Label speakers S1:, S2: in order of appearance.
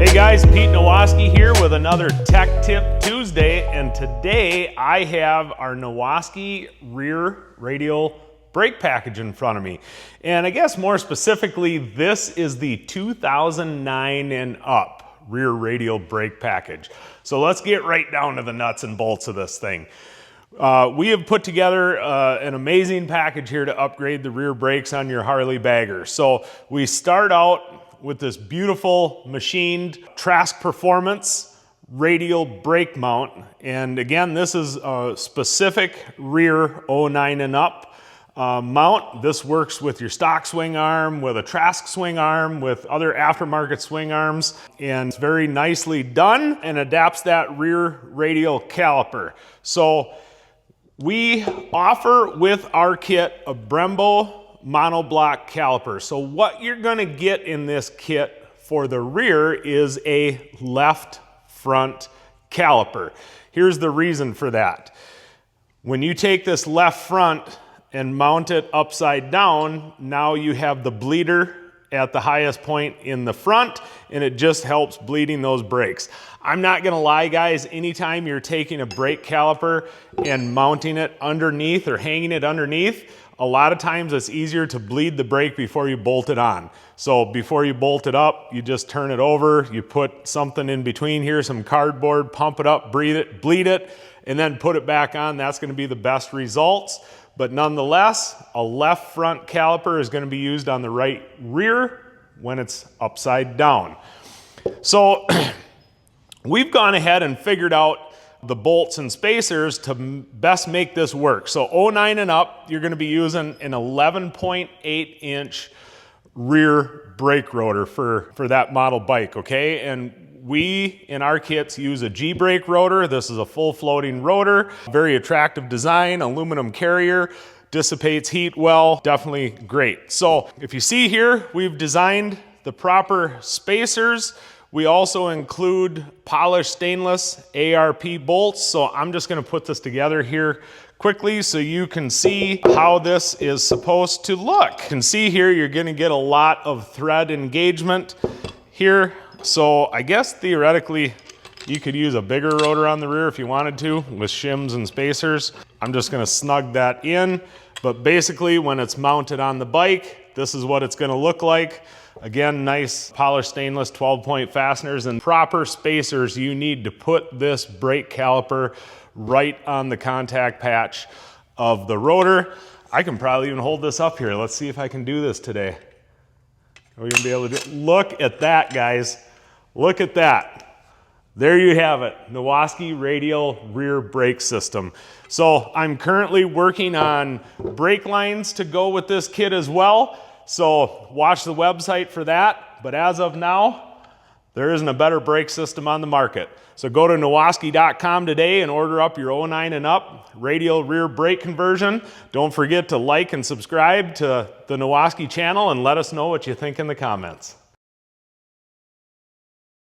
S1: Hey guys, Pete Nowaskey here with another Tech Tip Tuesday, and today I have our Nowaskey rear radial brake package in front of me. And I guess more specifically, this is the 2009 and up rear radial brake package. So let's get right down to the nuts and bolts of this thing. We have put together an amazing package here to upgrade the rear brakes on your Harley bagger. So we start out with this beautiful machined Trask Performance radial brake mount. And again, this is a specific rear 09 and up mount. This works with your stock swing arm, with a Trask swing arm, with other aftermarket swing arms, and it's very nicely done and adapts that rear radial caliper. So we offer with our kit a Brembo monoblock caliper. So what you're going to get in this kit for the rear is a left front caliper. Here's the reason for that. When you take this left front and mount it upside down, now you have the bleeder at the highest point in the front, and it just helps bleeding those brakes. I'm not gonna lie, guys, anytime you're taking a brake caliper and mounting it underneath or hanging it underneath, a lot of times it's easier to bleed the brake before you bolt it on. So before you bolt it up, you just turn it over, you put something in between here, some cardboard, pump it up, bleed it, and then put it back on. That's gonna be the best results. But nonetheless, a left front caliper is gonna be used on the right rear when it's upside down. So we've gone ahead and figured out the bolts and spacers to best make this work. So 09 and up, you're gonna be using an 11.8 inch rear brake rotor for that model bike, okay? And we, in our kits, use a G-brake rotor. This is a full floating rotor, very attractive design, aluminum carrier, dissipates heat well, definitely great. So if you see here, we've designed the proper spacers. We also include polished stainless ARP bolts. So I'm just gonna put this together here quickly so you can see how this is supposed to look. You can see here, you're gonna get a lot of thread engagement here. So I guess theoretically, you could use a bigger rotor on the rear if you wanted to with shims and spacers. I'm just gonna snug that in. But basically, when it's mounted on the bike, this is what it's gonna look like. Again, nice polished stainless 12-point fasteners and proper spacers you need to put this brake caliper right on the contact patch of the rotor. I can probably even hold this up here. Let's see if I can do this today. We're gonna be able to look at that, guys. Look at that. There you have it, Nowaskey radial rear brake system. So I'm currently working on brake lines to go with this kit as well. So watch the website for that. But as of now, there isn't a better brake system on the market. So go to Nowaskey.com today and order up your 09 and up radial rear brake conversion. Don't forget to like and subscribe to the Nowaskey channel and let us know what you think in the comments.